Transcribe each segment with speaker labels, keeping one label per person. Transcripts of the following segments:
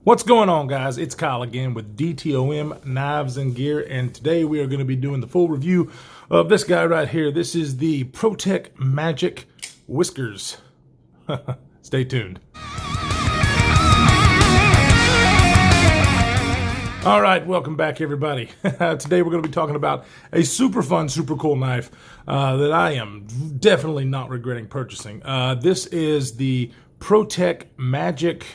Speaker 1: What's going on, guys? It's Kyle again with DTOM Knives and Gear, and today we are going to be doing the full review of this guy right here. This is the Protech Magic Whiskers. Stay tuned. All right, welcome back, everybody. Today we're going to be talking about a super fun, super cool knife that I am definitely not regretting purchasing. This is the Protech Magic.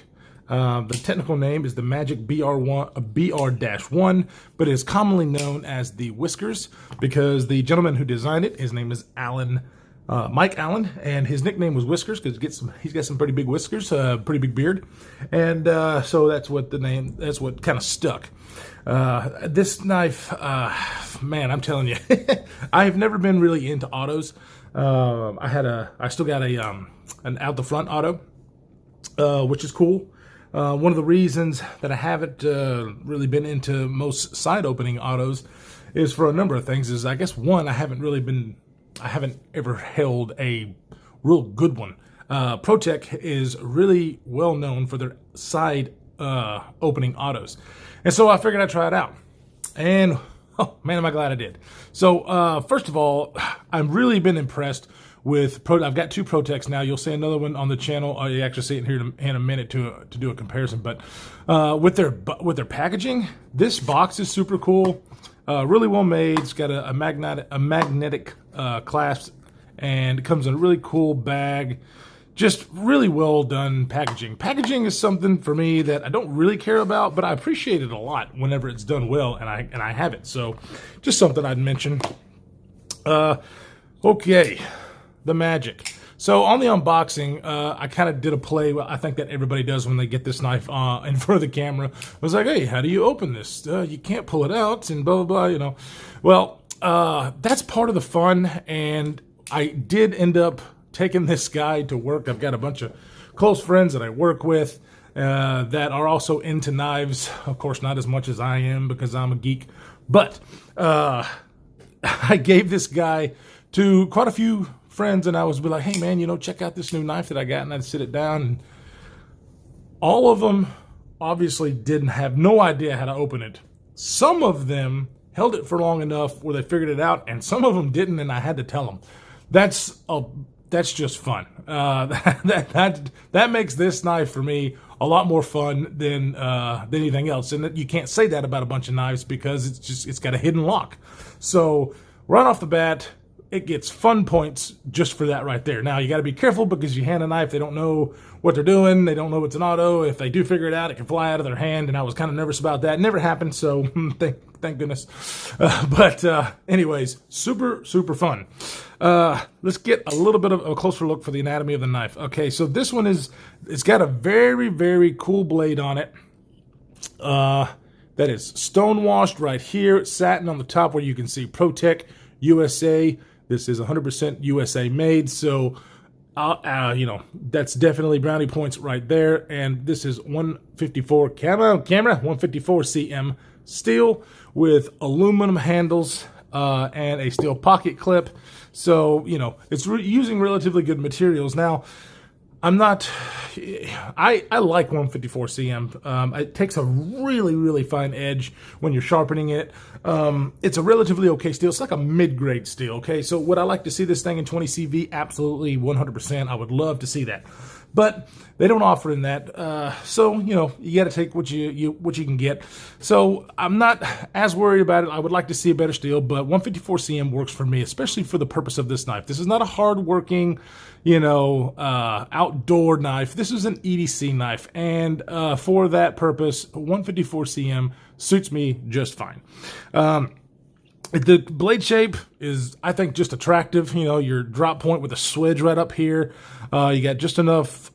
Speaker 1: The technical name is the Magic BR-1, but it is commonly known as the Whiskers because the gentleman who designed it, his name is Mike Allen, and his nickname was Whiskers because he's got some pretty big whiskers, pretty big beard, and so that's what kind of stuck. This knife, man, I'm telling you, I have never been really into autos. I still got an out the front auto, which is cool. One of the reasons that I haven't really been into most side opening autos is for a number of things. Is I guess one, I haven't ever held a real good one. Protech is really well known for their side opening autos, and so I figured I'd try it out. And oh man, am I glad I did. So first of all, I've really been impressed with I've got two Protechs now. You'll see another one on the channel. You actually see it here in a minute to do a comparison. But with their packaging, this box is super cool. Really well made. It's got a magnetic clasp, and it comes in a really cool bag. Just really well done packaging. Packaging is something for me that I don't really care about, but I appreciate it a lot whenever it's done well, and I have it. So just something I'd mention. Okay. The Magic. So on the unboxing, I kind of did a play I think that everybody does when they get this knife in front of the camera. I was like, hey, how do you open this? You can't pull it out and blah, blah, blah, you know. Well, that's part of the fun, and I did end up taking this guy to work. I've got a bunch of close friends that I work with that are also into knives. Of course, not as much as I am because I'm a geek. But I gave this guy to quite a few friends, and I was like, hey man, check out this new knife that I got, and I'd sit it down, and all of them obviously didn't have no idea how to open it. Some of them held it for long enough where they figured it out, and some of them didn't, and I had to tell them. That's just fun. That makes this knife for me a lot more fun than anything else, and you can't say that about a bunch of knives because it's got a hidden lock. So right off the bat, it gets fun points just for that right there. Now, you got to be careful because you hand a knife, they don't know what they're doing. They don't know it's an auto. If they do figure it out, it can fly out of their hand, and I was kind of nervous about that. It never happened, so thank goodness. But anyways, super, super fun. Let's get a little bit of a closer look for the anatomy of the knife. Okay, so this one it's got a very, very cool blade on it. That is stone-washed right here. It's satin on the top where you can see Protech USA. This is 100% USA made, so that's definitely brownie points right there. And this is 154 154 cm steel with aluminum handles and a steel pocket clip. So it's using relatively good materials. Now, I like 154 cm. It takes a really, really fine edge when you're sharpening it. It's a relatively okay steel. It's like a mid-grade steel, okay? So would I like to see this thing in 20 CV? Absolutely, 100%. I would love to see that. But they don't offer in that. So, you got to take what you can get. So I'm not as worried about it. I would like to see a better steel, but 154 cm works for me, especially for the purpose of this knife. This is not a hard-working, outdoor knife. This is an EDC knife, and for that purpose, 154 cm suits me just fine. The blade shape is, I think, just attractive. Your drop point with a swedge right up here. You got just enough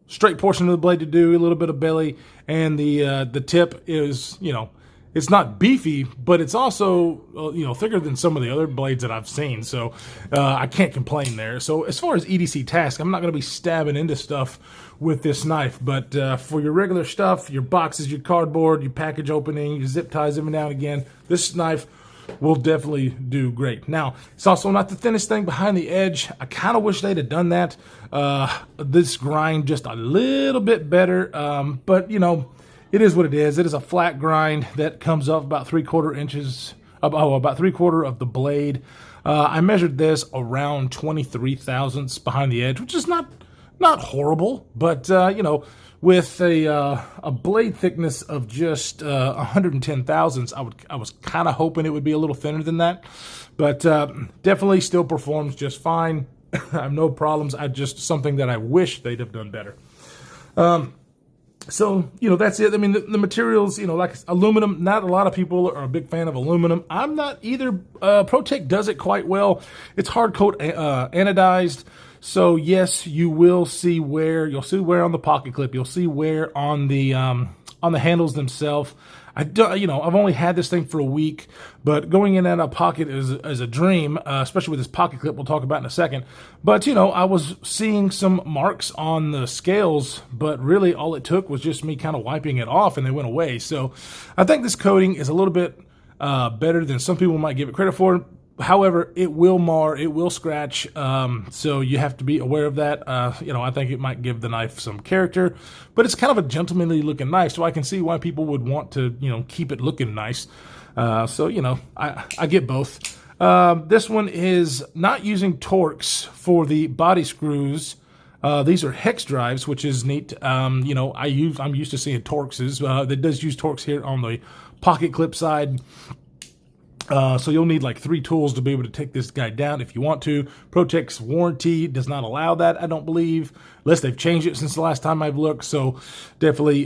Speaker 1: straight portion of the blade to do a little bit of belly, and the tip is, it's not beefy, but it's also, thicker than some of the other blades that I've seen. So I can't complain there. So as far as EDC task, I'm not going to be stabbing into stuff with this knife. But for your regular stuff, your boxes, your cardboard, your package opening, your zip ties every now and again, this knife will definitely do great. Now, it's also not the thinnest thing behind the edge. I kind of wish they'd have done that. This grind just a little bit better, but you know, it is what it is. It is a flat grind that comes off about 3/4 inches, about 3/4 of the blade. I measured this around 23 thousandths behind the edge, which is not horrible, but you know, with a blade thickness of just 110 thousandths, I was kind of hoping it would be a little thinner than that, but definitely still performs just fine. I have no problems. I just something that I wish they'd have done better. So, you know, that's it. I mean, the materials, you know, like aluminum, not a lot of people are a big fan of aluminum. I'm not either. Protech does it quite well. It's hard coat anodized. So, yes, you will see wear. You'll see wear on the pocket clip. You'll see wear on the handles themselves. You know, I've only had this thing for a week, but going in and out of pocket is a dream, especially with this pocket clip we'll talk about in a second. But, you know, I was seeing some marks on the scales, but really all it took was just me kind of wiping it off and they went away. So I think this coating is a little bit better than some people might give it credit for. However, it will mar, it will scratch, so you have to be aware of that. You know, I think it might give the knife some character, but it's kind of a gentlemanly looking knife, so I can see why people would want to, you know, keep it looking nice. So, you know, I get both. This one is not using Torx for the body screws. These are hex drives, which is neat. You know, I'm used to seeing Torxes. That does use Torx here on the pocket clip side. So you'll need like 3 tools to be able to take this guy down if you want to. Protech's warranty does not allow that, I don't believe, unless they've changed it since the last time I've looked. So definitely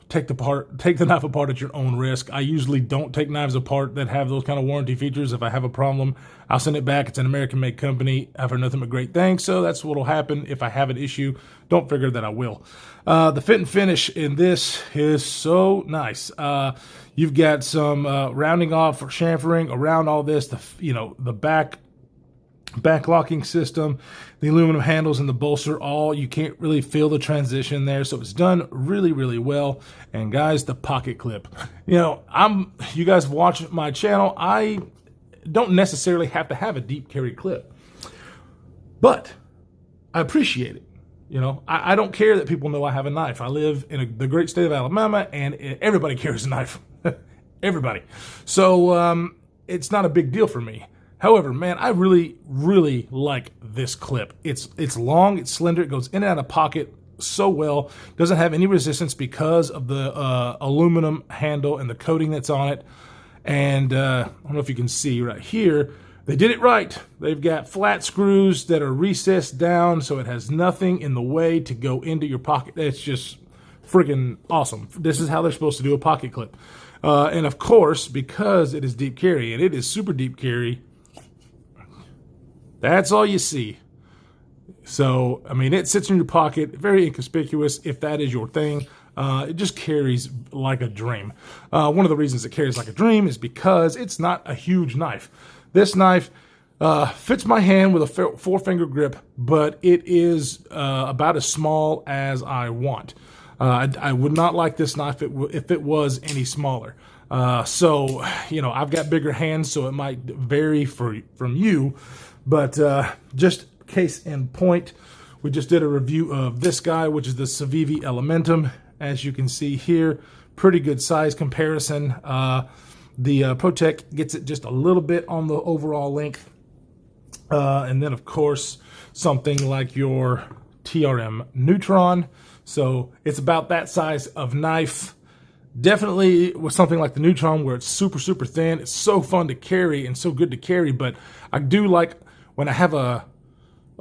Speaker 1: take the knife apart at your own risk. I usually don't take knives apart that have those kind of warranty features. If I have a problem, I'll send it back. It's an American-made company. I've heard nothing but great things, so that's what will happen. If I have an issue, don't figure that I will. The fit and finish in this is so nice. You've got some rounding off or chamfering around all this. The back locking system, the aluminum handles and the bolster, you can't really feel the transition there. So it's done really, really well. And guys, the pocket clip, you guys watch my channel. I don't necessarily have to have a deep carry clip, but I appreciate it. You know, I don't care that people know I have a knife. I live in the great state of Alabama, and everybody carries a knife. Everybody. So it's not a big deal for me. However, man, I really, really like this clip. It's long, it's slender, it goes in and out of pocket so well. Doesn't have any resistance because of the aluminum handle and the coating that's on it. And I don't know if you can see right here, they did it right. They've got flat screws that are recessed down, so it has nothing in the way to go into your pocket. It's just freaking awesome. This is how they're supposed to do a pocket clip. And of course, because it is deep carry, and it is super deep carry, that's all you see. So, I mean, it sits in your pocket, very inconspicuous if that is your thing. It just carries like a dream. One of the reasons it carries like a dream is because it's not a huge knife. This knife fits my hand with a 4-finger grip, but it is about as small as I want. I would not like this knife if it was any smaller. So, you know, I've got bigger hands, so it might vary from you. But just case in point, we just did a review of this guy, which is the Civivi Elementum. As you can see here, pretty good size comparison. The Protech gets it just a little bit on the overall length. And then, of course, something like your TRM Neutron. So it's about that size of knife. Definitely with something like the Neutron where it's super, super thin. It's so fun to carry and so good to carry. But I do like when I have a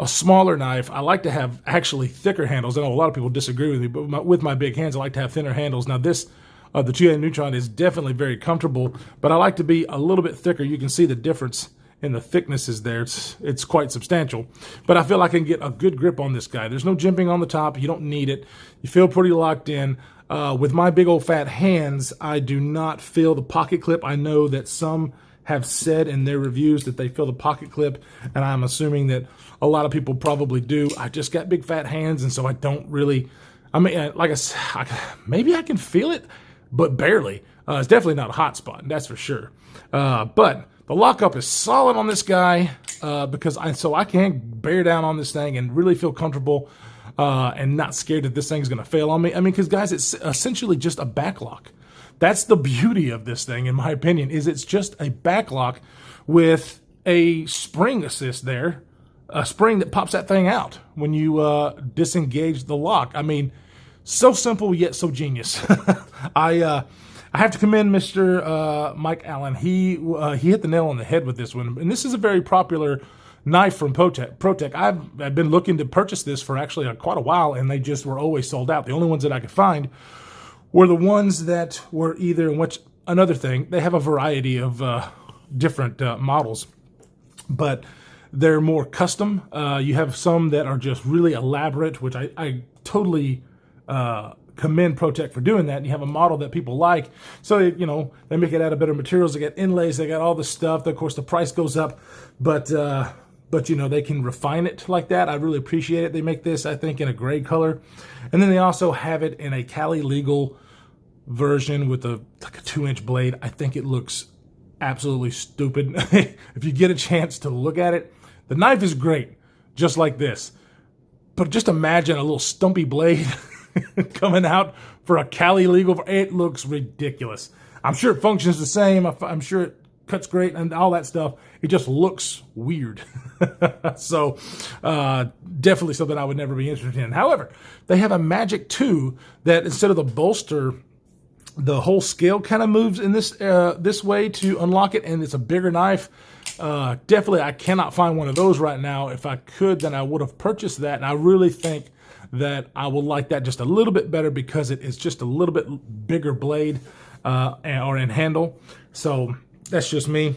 Speaker 1: smaller knife, I like to have actually thicker handles. I know a lot of people disagree with me, but with my big hands, I like to have thinner handles. Now this, the TRM Neutron is definitely very comfortable, but I like to be a little bit thicker. You can see the difference in the thicknesses there. It's quite substantial, but I feel I can get a good grip on this guy. There's no jimping on the top. You don't need it. You feel pretty locked in. With my big old fat hands, I do not feel the pocket clip. I know that some have said in their reviews that they feel the pocket clip, and I'm assuming that a lot of people probably do. I just got big fat hands, and so I don't really, I mean, like I said, maybe I can feel it, but barely. It's definitely not a hot spot, that's for sure. But The lockup is solid on this guy because I can bear down on this thing and really feel comfortable and not scared that this thing's going to fail on me. I mean, because guys, it's essentially just a back lock. That's the beauty of this thing, in my opinion, is it's just a back lock with a spring assist there, a spring that pops that thing out when you disengage the lock. I mean, so simple yet so genius. I have to commend Mr. Mike Allen. He hit the nail on the head with this one, and this is a very popular knife from Protech. I've been looking to purchase this for actually quite a while, and they just were always sold out. The only ones that I could find were the ones that were either, which another thing, they have a variety of different models, but they're more custom. You have some that are just really elaborate, which I totally commend Protech for doing that. And you have a model that people like, so they make it out of better materials. They got inlays, they got all this stuff. Of course, the price goes up, but they can refine it like that. I really appreciate it. They make this, I think, in a gray color, and then they also have it in a Cali legal version with like a 2-inch blade. I think it looks absolutely stupid. If you get a chance to look at it, the knife is great, just like this. But just imagine a little stumpy blade coming out for a Cali legal. It looks ridiculous. I'm sure it functions the same. I'm sure it cuts great and all that stuff. It just looks weird. So definitely something I would never be interested in. However, they have a Magic 2 that instead of the bolster, the whole scale kind of moves in this way to unlock it, and it's a bigger knife. Definitely, I cannot find one of those right now. If I could, then I would have purchased that, and I really think that I will like that just a little bit better because it is just a little bit bigger blade or in handle. So that's just me.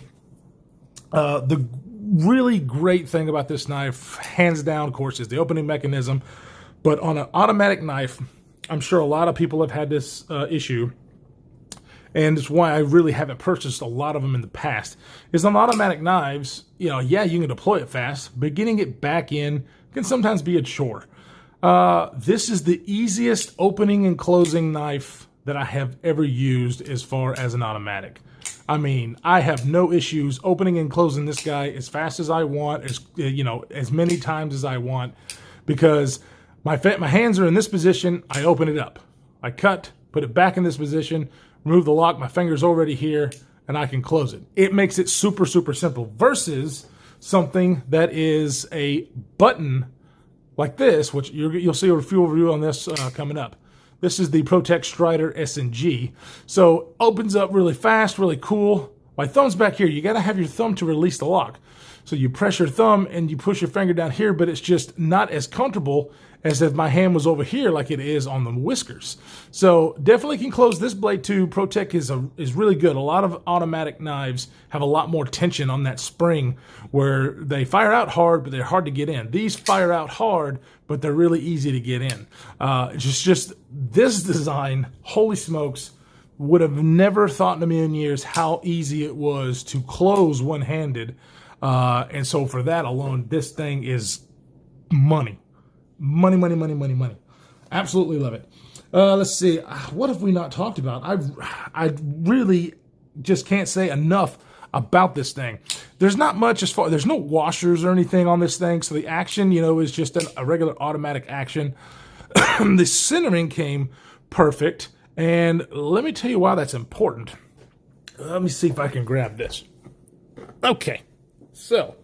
Speaker 1: The really great thing about this knife, hands down, of course, is the opening mechanism. But on an automatic knife, I'm sure a lot of people have had this issue, and it's why I really haven't purchased a lot of them in the past, is on automatic knives, yeah, you can deploy it fast, but getting it back in can sometimes be a chore. This is the easiest opening and closing knife that I have ever used as far as an automatic. I mean, I have no issues opening and closing this guy as fast as I want, as many times as I want, because my hands are in this position, I open it up. I cut, put it back in this position, remove the lock, my finger's already here, and I can close it. It makes it super, super simple versus something that is a button like this, which you'll see a full review on this coming up. This is the Protech Strider S&G. So opens up really fast, really cool. My thumb's back here. You got to have your thumb to release the lock. So you press your thumb and you push your finger down here, but it's just not as comfortable as if my hand was over here like it is on the Whiskers. So definitely can close this blade too. Protech is really good. A lot of automatic knives have a lot more tension on that spring where they fire out hard, but they're hard to get in. These fire out hard, but they're really easy to get in. Just this design, holy smokes, would have never thought in a million years how easy it was to close one-handed. And so for that alone, this thing is money. Money, money, money, money, money. Absolutely love it. Let's see. What have we not talked about? I really just can't say enough about this thing. There's not much there's no washers or anything on this thing. So the action, is just a regular automatic action. The centering came perfect. And let me tell you why that's important. Let me see if I can grab this. Okay. So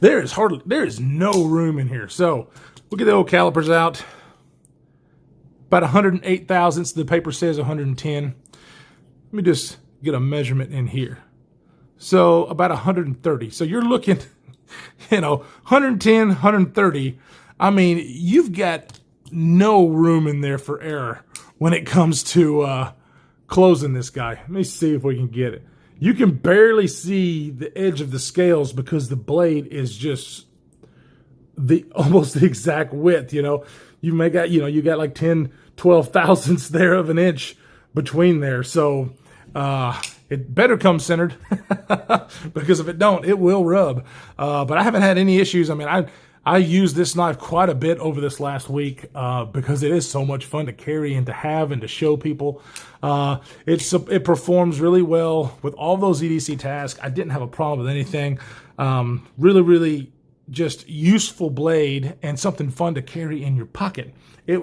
Speaker 1: there is no room in here. So we'll get the old calipers out. About 108 thousandths. The paper says 110. Let me just get a measurement in here. So about 130. So you're looking, 110, 130. I mean, you've got no room in there for error when it comes to closing this guy. Let me see if we can get it. You can barely see the edge of the scales because the blade is just almost the exact width, You may got, you got like 10, 12 thousandths there of an inch between there. So it better come centered because if it don't, it will rub. But I haven't had any issues. I mean, I used this knife quite a bit over this last week because it is so much fun to carry and to have and to show people. It performs really well with all those EDC tasks. I didn't have a problem with anything. Really, really just useful blade and something fun to carry in your pocket. I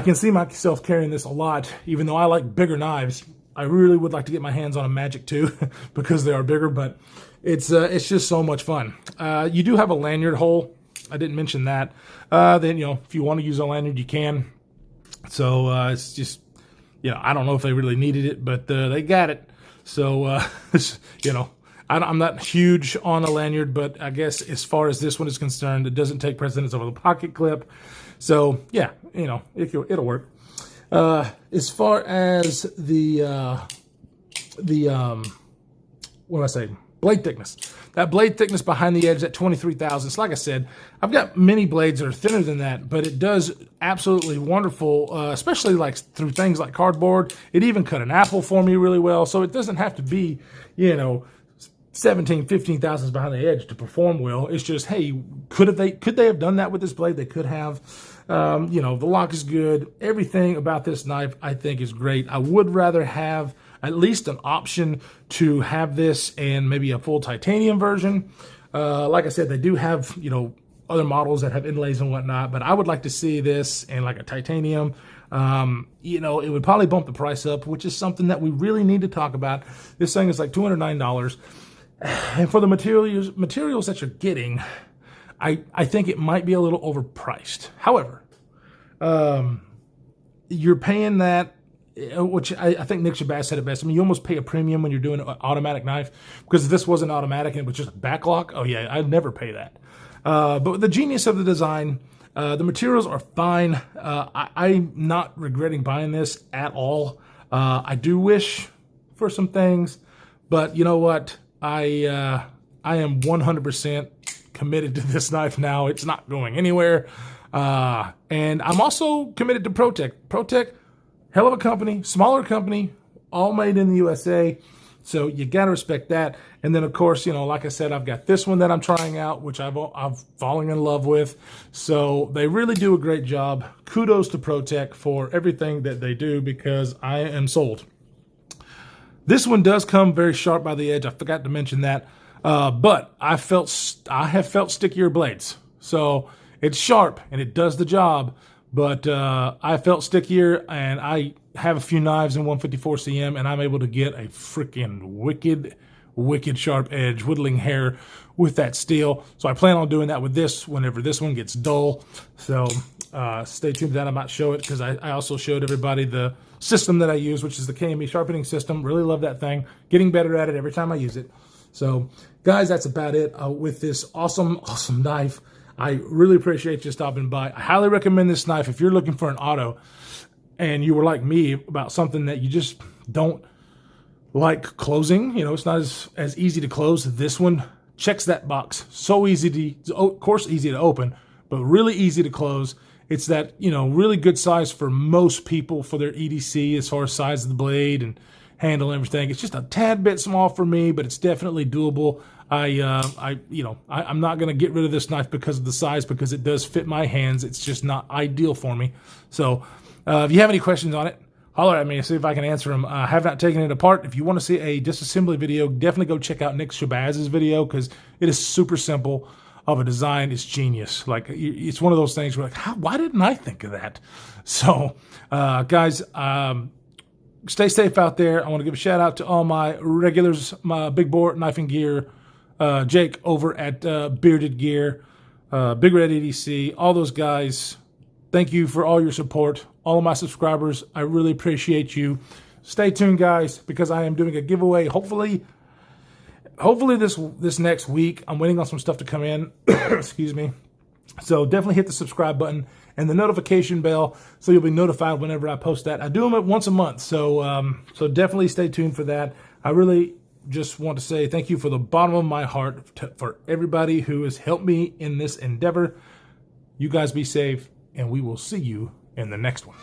Speaker 1: can see myself carrying this a lot, even though I like bigger knives. I really would like to get my hands on a Magic too because they are bigger, but it's just so much fun. You do have a lanyard hole. I didn't mention that. Then, if you want to use a lanyard, you can. So it's just, I don't know if they really needed it, but they got it. So, I'm not huge on a lanyard, but I guess as far as this one is concerned, it doesn't take precedence over the pocket clip. So, yeah, it'll work. As far as blade thickness. That blade thickness behind the edge at 23 thousandths. Like I said, I've got many blades that are thinner than that, but it does absolutely wonderful, especially like through things like cardboard. It even cut an apple for me really well, so it doesn't have to be, 17, 15 thousandths behind the edge to perform well. It's just, hey, could they have done that with this blade? They could have. The lock is good. Everything about this knife I think is great. I would rather have at least an option to have this and maybe a full titanium version. Like I said, they do have, other models that have inlays and whatnot, but I would like to see this and like a titanium. It would probably bump the price up, which is something that we really need to talk about. This thing is like $209. And for the materials that you're getting, I think it might be a little overpriced. However, you're paying that, which I think Nick Shabazz said it best. You almost pay a premium when you're doing an automatic knife, because if this wasn't automatic and it was just a backlock, oh yeah, I'd never pay that. But the genius of the design, the materials are fine. I'm not regretting buying this at all. I do wish for some things, but you know what? I am 100% committed to this knife now. It's not going anywhere. And I'm also committed to Protech. Protech, hell of a company, smaller company, all made in the USA. So you got to respect that. And then, of course, like I said, I've got this one that I'm trying out, which I've fallen in love with. So they really do a great job. Kudos to Protech for everything that they do, because I am sold. This one does come very sharp by the edge. I forgot to mention that. But I have felt stickier blades. So it's sharp and it does the job, but I felt stickier, and I have a few knives in 154 cm, and I'm able to get a freaking wicked sharp edge, whittling hair with that steel. So I plan on doing that with this whenever this one gets dull. So stay tuned to that. I might show it, because I also showed everybody the system that I use, which is the KME sharpening system. Really love that thing. Getting better at it every time I use it. So, guys, that's about it with this awesome knife. I really appreciate you stopping by. I highly recommend this knife if you're looking for an auto and you were like me about something that you just don't like closing. It's not as easy to close. This one checks that box. So easy of course, easy to open, but really easy to close. It's that, really good size for most people for their EDC as far as size of the blade and handle and everything. It's just a tad bit small for me, but it's definitely doable. I'm not going to get rid of this knife because of the size, because it does fit my hands. It's just not ideal for me. So if you have any questions on it, holler at me and see if I can answer them. I have not taken it apart. If you want to see a disassembly video, definitely go check out Nick Shabazz's video, because it is super simple of a design. It's genius. Like, it's one of those things where, like, why didn't I think of that? So, guys, stay safe out there. I want to give a shout out to all my regulars, my Big Bore Knife and Gear, Jake over at Bearded Gear, Big Red EDC, all those guys. Thank you for all your support. All of my subscribers, I really appreciate you. Stay tuned, guys, because I am doing a giveaway. Hopefully this next week. I'm waiting on some stuff to come in. Excuse me. So definitely hit the subscribe button and the notification bell, so you'll be notified whenever I post that. I do them once a month, so definitely stay tuned for that. I really just want to say thank you for the bottom of my heart for everybody who has helped me in this endeavor. You guys be safe, and we will see you in the next one.